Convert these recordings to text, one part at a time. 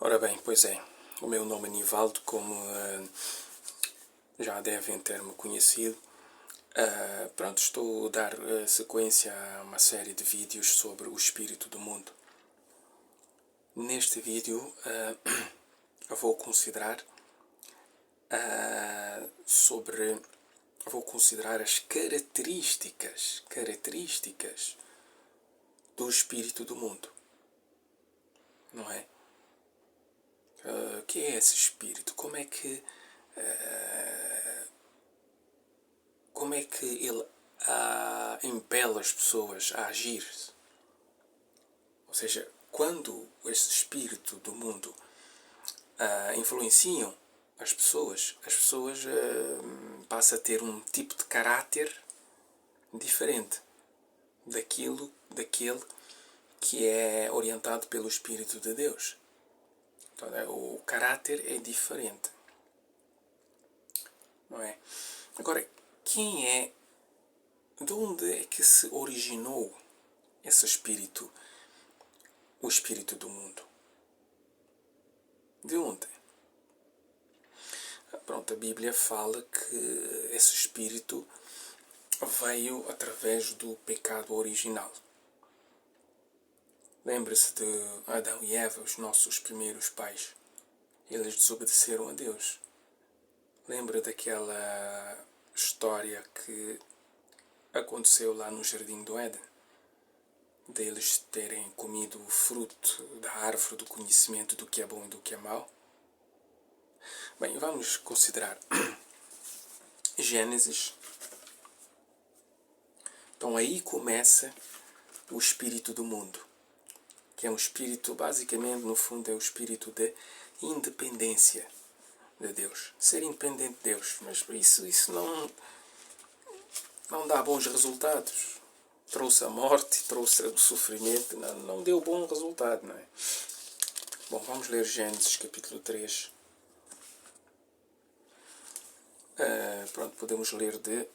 Ora bem, pois é, o meu nome é Nivaldo, como já devem ter-me conhecido. Pronto, estou a dar sequência a uma série de vídeos sobre o espírito do mundo. Neste vídeo eu vou considerar as características do espírito do mundo, não é? O que é esse espírito? Como é que ele impele as pessoas a agir? Ou seja, quando esse espírito do mundo influenciam as pessoas passam a ter um tipo de caráter diferente daquele que é orientado pelo Espírito de Deus. Então, o caráter é diferente, não é? Agora, de onde é que se originou esse espírito, o espírito do mundo? De onde? Pronto, a Bíblia fala que esse espírito veio através do pecado original. Lembre-se de Adão e Eva, os nossos primeiros pais. Eles desobedeceram a Deus. Lembra daquela história que aconteceu lá no Jardim do Éden? Deles terem comido o fruto da árvore do conhecimento do que é bom e do que é mau? Bem, vamos considerar Gênesis. Então aí começa o espírito do mundo, que é um espírito, basicamente, no fundo, é o espírito da independência de Deus. Ser independente de Deus. Mas isso não dá bons resultados. Trouxe a morte, trouxe o sofrimento, não deu bom resultado, não é? Bom, vamos ler Gênesis capítulo 3. Pronto, podemos ler de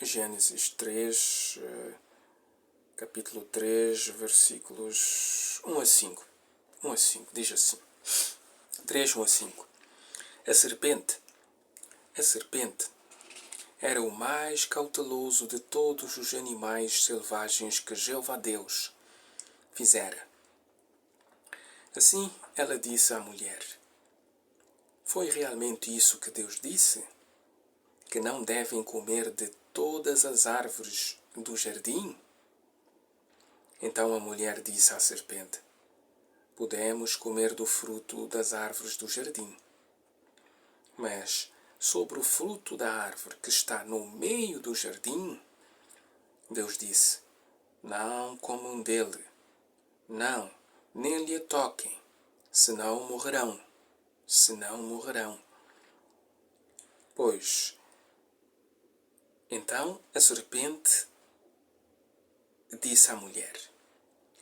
Gênesis 3, capítulo 3, versículos 1 a 5. 1 a 5, diz assim. 3, 1 a 5. A serpente era o mais cauteloso de todos os animais selvagens que Jeová Deus fizera. Assim ela disse à mulher: Foi realmente isso que Deus disse? Que não devem comer de todas as árvores do jardim? Então a mulher disse à serpente: Podemos comer do fruto das árvores do jardim. Mas sobre o fruto da árvore que está no meio do jardim, Deus disse: Não comam dele. Não, nem lhe toquem, senão morrerão. Pois, então a serpente disse à mulher: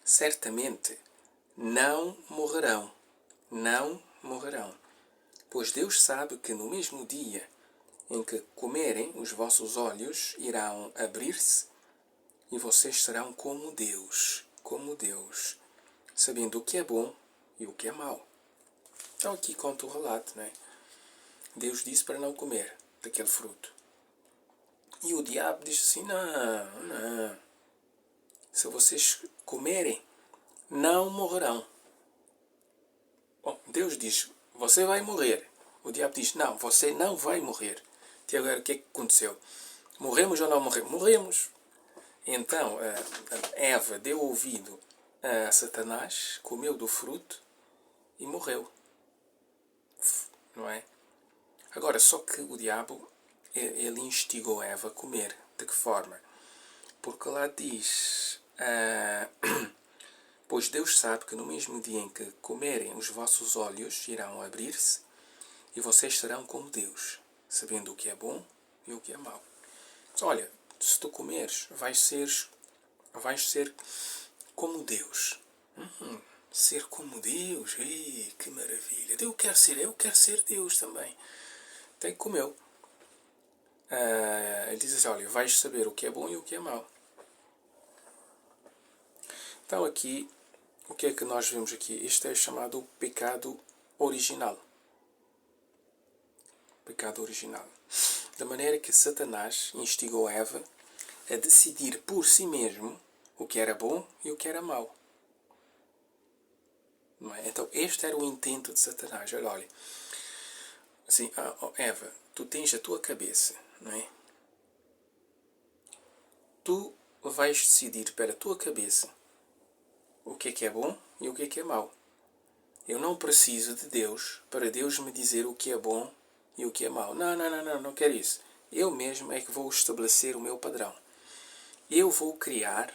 Certamente não morrerão, pois Deus sabe que no mesmo dia em que comerem, os vossos olhos irão abrir-se e vocês serão como Deus, sabendo o que é bom e o que é mau. Então aqui conta o relato, não é? Deus disse para não comer daquele fruto. E o diabo diz assim: não. Se vocês comerem, não morrerão. Bom, Deus diz: você vai morrer. O diabo diz: não, você não vai morrer. E agora o que é que aconteceu? Morremos ou não morremos? Morremos. Então Eva deu ouvido a Satanás, comeu do fruto e morreu. Não é? Agora, só que o diabo, ele instigou Eva a comer. De que forma? Porque lá diz: Pois Deus sabe que no mesmo dia em que comerem, os vossos olhos irão abrir-se e vocês serão como Deus, sabendo o que é bom e o que é mau. Mas olha, se tu comeres, vais ser como Deus. Ser como Deus, ei, que maravilha. Eu quero ser Deus também. Até que comeu. Ele diz assim: olha, vais saber o que é bom e o que é mau. Então aqui, o que é que nós vemos aqui? Isto é chamado pecado original. Pecado original. Da maneira que Satanás instigou Eva a decidir por si mesmo o que era bom e o que era mau. Não é? Então este era o intento de Satanás. Olha, assim, Eva, tu tens a tua cabeça, não é? Tu vais decidir pela tua cabeça o que é bom e o que é mau. Eu não preciso de Deus para Deus me dizer o que é bom e o que é mau. Não quero isso. Eu mesmo é que vou estabelecer o meu padrão. Eu vou criar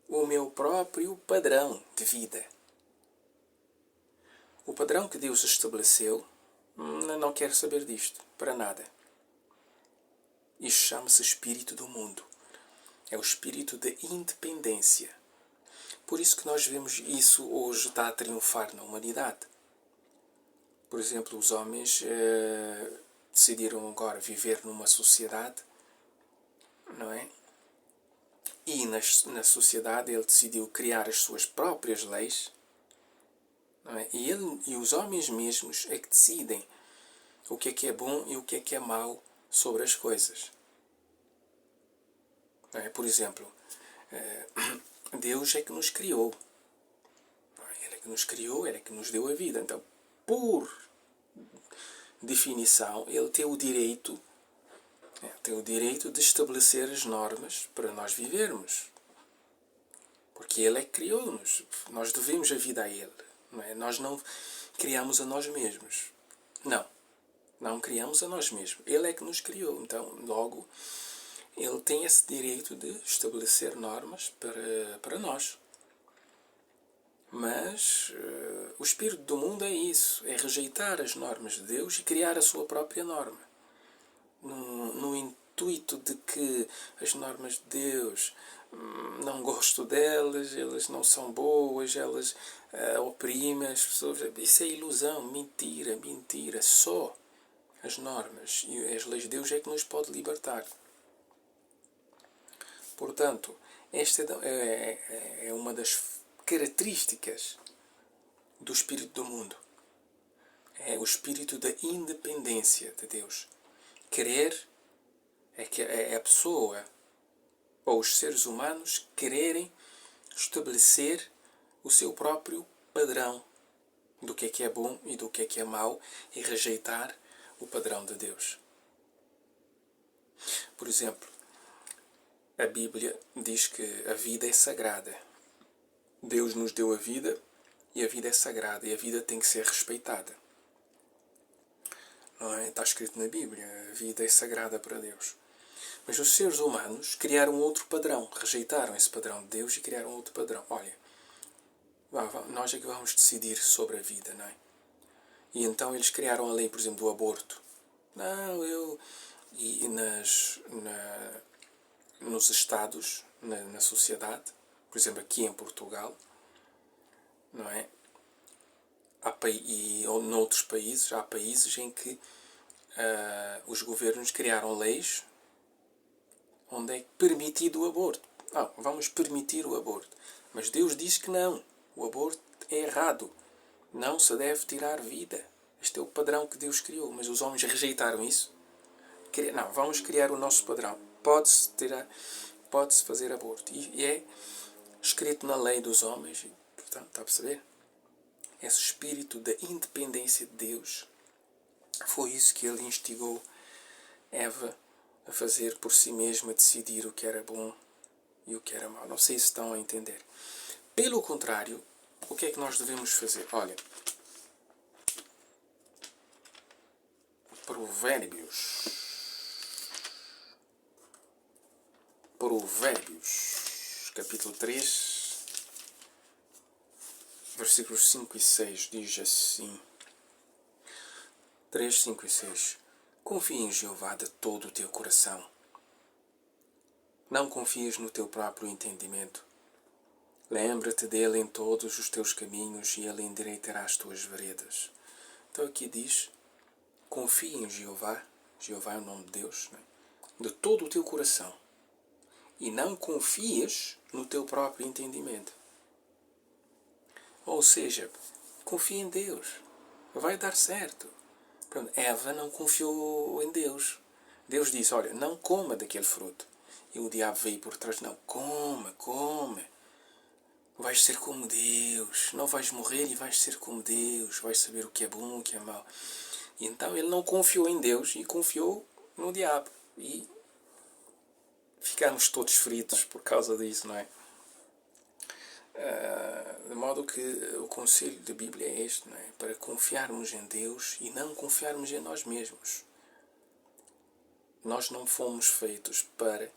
o meu próprio padrão de vida. O padrão que Deus estabeleceu, não quero saber disto, para nada. Isto chama-se espírito do mundo. É o espírito da independência. Por isso que nós vemos isso hoje está a triunfar na humanidade. Por exemplo, os homens decidiram agora viver numa sociedade, não é? E na sociedade ele decidiu criar as suas próprias leis, não é? E os homens mesmos é que decidem o que é bom e o que é mau sobre as coisas. Não é? Por exemplo, Deus é que nos criou. Ele é que nos criou, Ele é que nos deu a vida. Então, por definição, Ele tem o direito de estabelecer as normas para nós vivermos. Porque Ele é que criou-nos. Nós devemos a vida a Ele. Não é? Nós não criamos a nós mesmos. Não criamos a nós mesmos. Ele é que nos criou. Então, logo, Ele tem esse direito de estabelecer normas para nós. Mas o espírito do mundo é isso. É rejeitar as normas de Deus e criar a sua própria norma. No intuito de que as normas de Deus, não gosto delas, elas não são boas, elas oprimem as pessoas. Isso é ilusão, mentira. Só as normas e as leis de Deus é que nos pode libertar. Portanto, esta é uma das características do espírito do mundo. É o espírito da independência de Deus. Querer é que a pessoa ou os seres humanos quererem estabelecer o seu próprio padrão do que é bom e do que é mau e rejeitar o padrão de Deus. Por exemplo, a Bíblia diz que a vida é sagrada. Deus nos deu a vida e a vida é sagrada e a vida tem que ser respeitada. Não é? Está escrito na Bíblia, a vida é sagrada para Deus. Mas os seres humanos criaram outro padrão, rejeitaram esse padrão de Deus e criaram outro padrão. Olha, nós é que vamos decidir sobre a vida, não é? E então eles criaram a lei, por exemplo, do aborto. Nos estados, na sociedade, por exemplo, aqui em Portugal, não é? Ou noutros países, há países em que os governos criaram leis onde é permitido o aborto. Vamos permitir o aborto. Mas Deus diz que não. O aborto é errado. Não se deve tirar vida. Este é o padrão que Deus criou. Mas os homens rejeitaram isso. Não, vamos criar o nosso padrão. Pode-se fazer aborto. E é escrito na lei dos homens. Portanto, está a perceber? Esse espírito da independência de Deus, foi isso que ele instigou Eva a fazer por si mesma, a decidir o que era bom e o que era mau. Não sei se estão a entender. Pelo contrário, o que é que nós devemos fazer? Olha, Provérbios, capítulo 3, versículos 5 e 6, diz assim: 3, 5 e 6. Confia em Jeová de todo o teu coração. Não confies no teu próprio entendimento. Lembra-te dele em todos os teus caminhos e ele endireitará as tuas veredas. Então aqui diz, confia em Jeová. Jeová é o nome de Deus, né? De todo o teu coração. E não confies no teu próprio entendimento. Ou seja, confia em Deus. vai dar certo. Pronto, Eva não confiou em Deus. Deus disse, olha, não coma daquele fruto. E o diabo veio por trás, não, come. Vais ser como Deus, não vais morrer e vais ser como Deus, vais saber o que é bom, o que é mau. E então ele não confiou em Deus e confiou no diabo. E ficamos todos feridos por causa disso, não é? De modo que o conselho da Bíblia é este, não é? Para confiarmos em Deus e não confiarmos em nós mesmos. Nós não fomos feitos para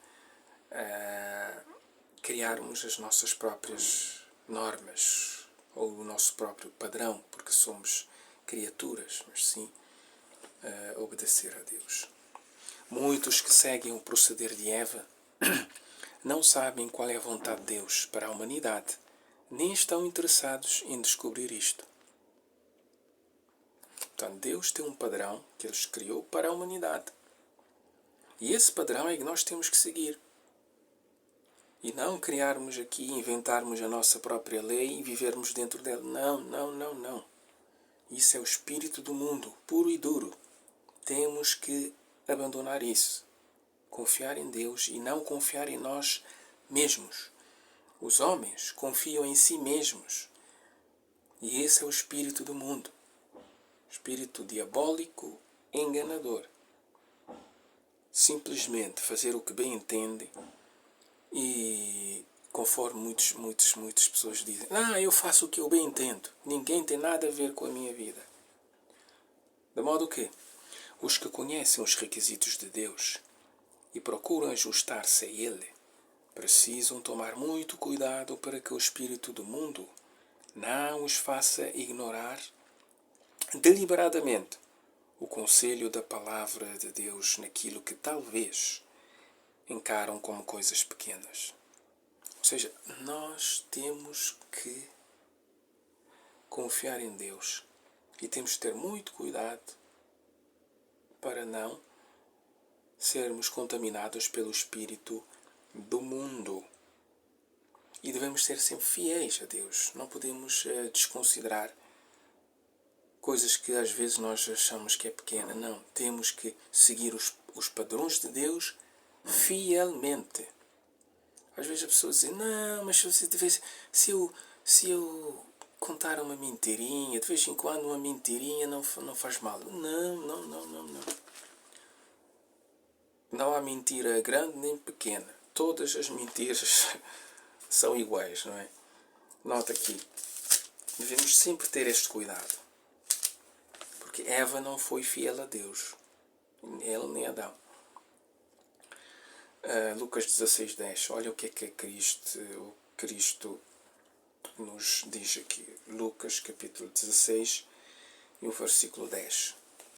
criarmos as nossas próprias normas ou o nosso próprio padrão, porque somos criaturas, mas sim obedecer a Deus. Muitos que seguem o proceder de Eva não sabem qual é a vontade de Deus para a humanidade, nem estão interessados em descobrir isto. Portanto, Deus tem um padrão que Ele criou para a humanidade. E esse padrão é que nós temos que seguir. E não criarmos aqui, inventarmos a nossa própria lei e vivermos dentro dela. Não. Isso é o espírito do mundo, puro e duro. Temos que abandonar isso. Confiar em Deus e não confiar em nós mesmos. Os homens confiam em si mesmos. E esse é o espírito do mundo. Espírito diabólico, enganador. Simplesmente fazer o que bem entende e conforme muitas pessoas dizem, eu faço o que eu bem entendo. Ninguém tem nada a ver com a minha vida. De modo que os que conhecem os requisitos de Deus e procuram ajustar-se a Ele, precisam tomar muito cuidado para que o espírito do mundo não os faça ignorar deliberadamente o conselho da palavra de Deus naquilo que talvez encaram como coisas pequenas. Ou seja, nós temos que confiar em Deus e temos que ter muito cuidado para não sermos contaminados pelo espírito do mundo. E devemos ser sempre fiéis a Deus. Não podemos desconsiderar coisas que às vezes nós achamos que é pequena. Não, temos que seguir os padrões de Deus fielmente. Às vezes a pessoa diz, não, mas se eu contar uma mentirinha, de vez em quando uma mentirinha não faz mal. Não. Não há mentira grande nem pequena. Todas as mentiras são iguais, não é? Nota aqui, devemos sempre ter este cuidado. Porque Eva não foi fiel a Deus. Ele nem Adão. Lucas 16:10. Olha o que é que Cristo nos diz aqui. Lucas capítulo 16 e o versículo 10.